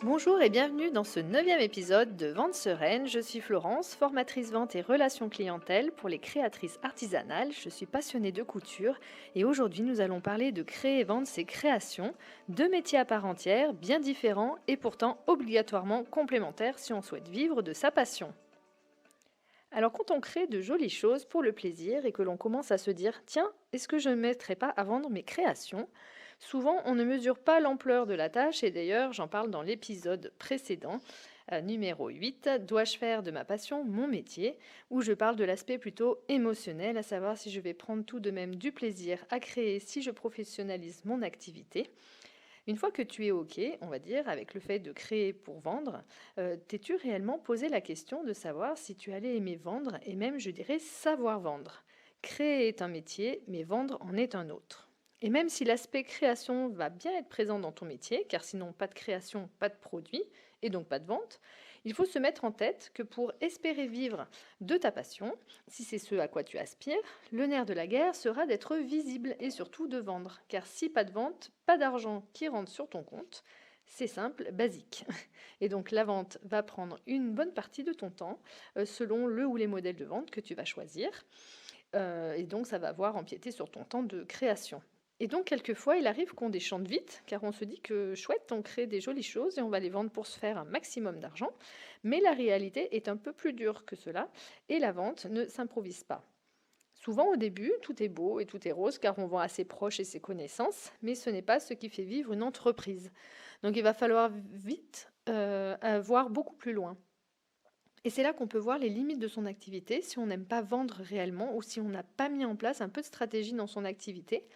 Bonjour et bienvenue dans ce 9e épisode de Vente Sereine. Je suis Florence, formatrice vente et relations clientèle pour les créatrices artisanales. Je suis passionnée de couture et aujourd'hui nous allons parler de créer et vendre ses créations, deux métiers à part entière, bien différents et pourtant obligatoirement complémentaires si on souhaite vivre de sa passion. Alors quand on crée de jolies choses pour le plaisir et que l'on commence à se dire «Tiens, est-ce que je ne mettrais pas à vendre mes créations?» Souvent on ne mesure pas l'ampleur de la tâche et d'ailleurs j'en parle dans l'épisode précédent, numéro 8, Dois-je faire de ma passion mon métier? Où je parle de l'aspect plutôt émotionnel, à savoir si je vais prendre tout de même du plaisir à créer si je professionnalise mon activité. Une fois que tu es OK, on va dire, avec le fait de créer pour vendre, t'es-tu réellement posé la question de savoir si tu allais aimer vendre et même, je dirais, savoir vendre? Créer est un métier, mais vendre en est un autre. Et même si l'aspect création va bien être présent dans ton métier, car sinon pas de création, pas de produit, et donc pas de vente, il faut se mettre en tête que pour espérer vivre de ta passion, si c'est ce à quoi tu aspires, le nerf de la guerre sera d'être visible et surtout de vendre. Car si pas de vente, pas d'argent qui rentre sur ton compte. C'est simple, basique. Et donc la vente va prendre une bonne partie de ton temps selon le ou les modèles de vente que tu vas choisir. Et donc ça va avoir empiété sur ton temps de création. Et donc quelquefois il arrive qu'on déchante vite, car on se dit que chouette, on crée des jolies choses et on va les vendre pour se faire un maximum d'argent. Mais la réalité est un peu plus dure que cela, et la vente ne s'improvise pas. Souvent au début, tout est beau et tout est rose car on vend à ses proches et ses connaissances, mais ce n'est pas ce qui fait vivre une entreprise. Donc il va falloir vite voir beaucoup plus loin. Et c'est là qu'on peut voir les limites de son activité si on n'aime pas vendre réellement ou si on n'a pas mis en place un peu de stratégie dans son activité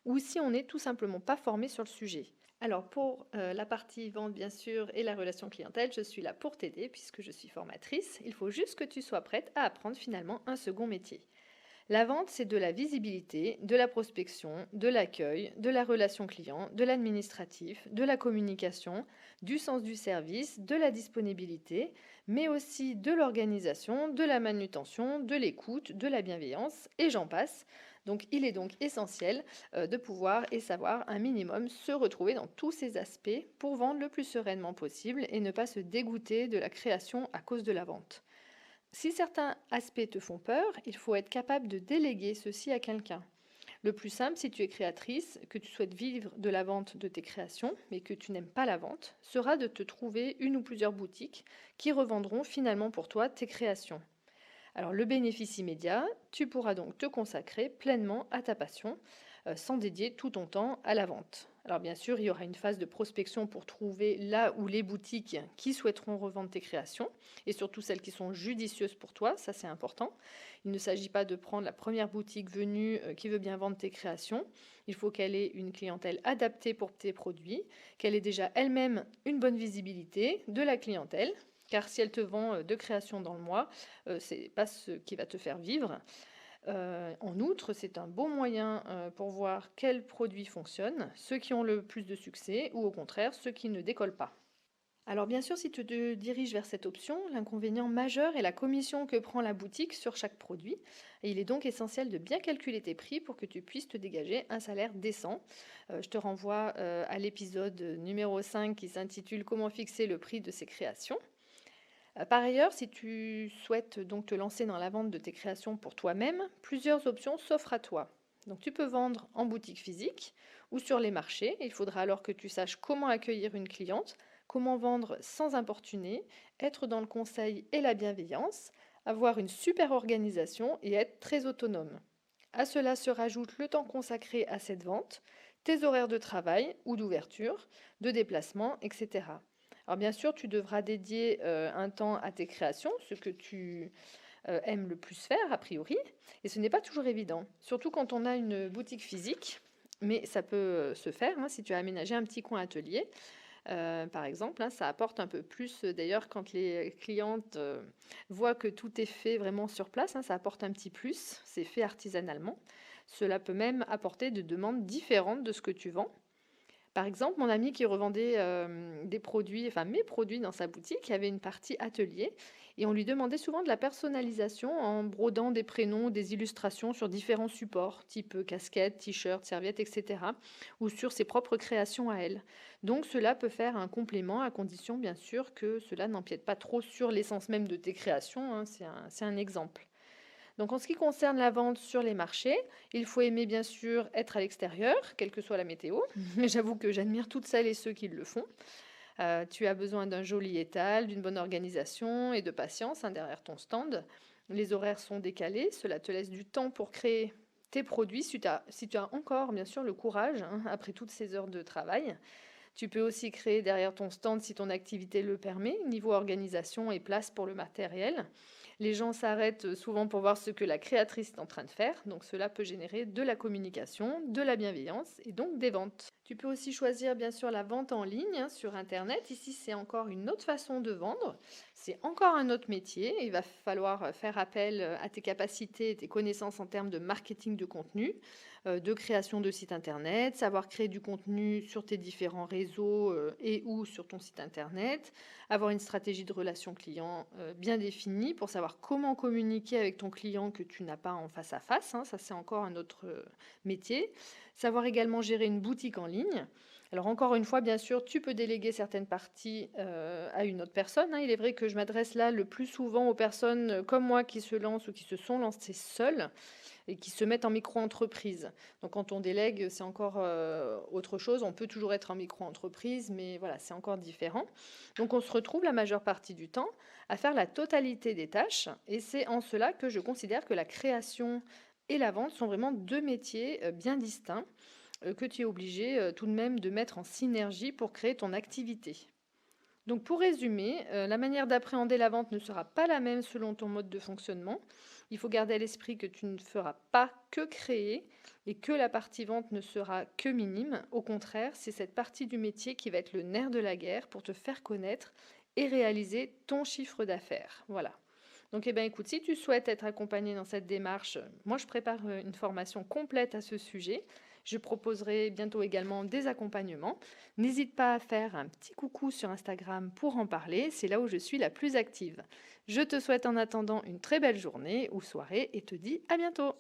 ou si on n'est tout simplement pas formé sur le sujet. Alors pour la partie vente bien sûr et la relation clientèle, je suis là pour t'aider puisque je suis formatrice. Il faut juste que tu sois prête à apprendre finalement un second métier. La vente, c'est de la visibilité, de la prospection, de l'accueil, de la relation client, de l'administratif, de la communication, du sens du service, de la disponibilité, mais aussi de l'organisation, de la manutention, de l'écoute, de la bienveillance, et j'en passe. Donc il est donc essentiel de pouvoir et savoir un minimum se retrouver dans tous ces aspects pour vendre le plus sereinement possible et ne pas se dégoûter de la création à cause de la vente. Si certains aspects te font peur, il faut être capable de déléguer ceci à quelqu'un. Le plus simple, si tu es créatrice, que tu souhaites vivre de la vente de tes créations, mais que tu n'aimes pas la vente, sera de te trouver une ou plusieurs boutiques qui revendront finalement pour toi tes créations. Alors le bénéfice immédiat, tu pourras donc te consacrer pleinement à ta passion, sans dédier tout ton temps à la vente. Alors bien sûr, il y aura une phase de prospection pour trouver là où les boutiques qui souhaiteront revendre tes créations, et surtout celles qui sont judicieuses pour toi, ça c'est important. Il ne s'agit pas de prendre la première boutique venue qui veut bien vendre tes créations. Il faut qu'elle ait une clientèle adaptée pour tes produits, qu'elle ait déjà elle-même une bonne visibilité de la clientèle, car si elle te vend deux créations dans le mois, c'est pas ce qui va te faire vivre. En outre, c'est un bon moyen pour voir quels produits fonctionnent, ceux qui ont le plus de succès ou au contraire ceux qui ne décollent pas. Alors bien sûr, si tu te diriges vers cette option, l'inconvénient majeur est la commission que prend la boutique sur chaque produit. Et il est donc essentiel de bien calculer tes prix pour que tu puisses te dégager un salaire décent. Je te renvoie à l'épisode numéro 5 qui s'intitule Comment fixer le prix de ses créations. Par ailleurs, si tu souhaites donc te lancer dans la vente de tes créations pour toi-même, plusieurs options s'offrent à toi. Donc tu peux vendre en boutique physique ou sur les marchés. Il faudra alors que tu saches comment accueillir une cliente, comment vendre sans importuner, être dans le conseil et la bienveillance, avoir une super organisation et être très autonome. À cela se rajoute le temps consacré à cette vente, tes horaires de travail ou d'ouverture, de déplacement, etc. Alors bien sûr, tu devras dédier un temps à tes créations, ce que tu aimes le plus faire a priori, et ce n'est pas toujours évident, surtout quand on a une boutique physique, mais ça peut se faire hein, si tu as aménagé un petit coin atelier. Par exemple, hein, ça apporte un peu plus, d'ailleurs quand les clientes voient que tout est fait vraiment sur place, hein, ça apporte un petit plus, c'est fait artisanalement. Cela peut même apporter de demandes différentes de ce que tu vends. Par exemple, mon ami qui revendait des produits, enfin mes produits dans sa boutique, avait une partie atelier et on lui demandait souvent de la personnalisation en brodant des prénoms, des illustrations sur différents supports, type casquette, t-shirt, serviette, etc. ou sur ses propres créations à elle. Donc cela peut faire un complément à condition bien sûr que cela n'empiète pas trop sur l'essence même de tes créations, hein, c'est un exemple. Donc en ce qui concerne la vente sur les marchés, il faut aimer bien sûr être à l'extérieur, quelle que soit la météo. Mais j'avoue que j'admire toutes celles et ceux qui le font. Tu as besoin d'un joli étal, d'une bonne organisation et de patience, hein, derrière ton stand. Les horaires sont décalés, cela te laisse du temps pour créer tes produits si tu as encore bien sûr le courage, hein, après toutes ces heures de travail. Tu peux aussi créer derrière ton stand si ton activité le permet, niveau organisation et place pour le matériel. Les gens s'arrêtent souvent pour voir ce que la créatrice est en train de faire, donc cela peut générer de la communication, de la bienveillance et donc des ventes. Tu peux aussi choisir bien sûr la vente en ligne, hein, sur Internet. Ici, c'est encore une autre façon de vendre. C'est encore un autre métier. Il va falloir faire appel à tes capacités et tes connaissances en termes de marketing de contenu, de création de site Internet, savoir créer du contenu sur tes différents réseaux et ou sur ton site Internet, avoir une stratégie de relation client bien définie pour savoir comment communiquer avec ton client que tu n'as pas en face à face, hein. Ça, c'est encore un autre métier. Savoir également gérer une boutique en ligne. Alors encore une fois, bien sûr, tu peux déléguer certaines parties à une autre personne, hein. Il est vrai que je m'adresse là le plus souvent aux personnes comme moi qui se lancent ou qui se sont lancées seules et qui se mettent en micro-entreprise. Donc quand on délègue, c'est encore autre chose. On peut toujours être en micro-entreprise, mais voilà, c'est encore différent. Donc on se retrouve la majeure partie du temps à faire la totalité des tâches. Et c'est en cela que je considère que la création et la vente sont vraiment deux métiers bien distincts que tu es obligé tout de même de mettre en synergie pour créer ton activité. Donc pour résumer, la manière d'appréhender la vente ne sera pas la même selon ton mode de fonctionnement. Il faut garder à l'esprit que tu ne feras pas que créer et que la partie vente ne sera que minime. Au contraire, c'est cette partie du métier qui va être le nerf de la guerre pour te faire connaître et réaliser ton chiffre d'affaires. Voilà. Donc, eh bien, écoute, si tu souhaites être accompagné dans cette démarche, moi, je prépare une formation complète à ce sujet. Je proposerai bientôt également des accompagnements. N'hésite pas à faire un petit coucou sur Instagram pour en parler. C'est là où je suis la plus active. Je te souhaite en attendant une très belle journée ou soirée et te dis à bientôt.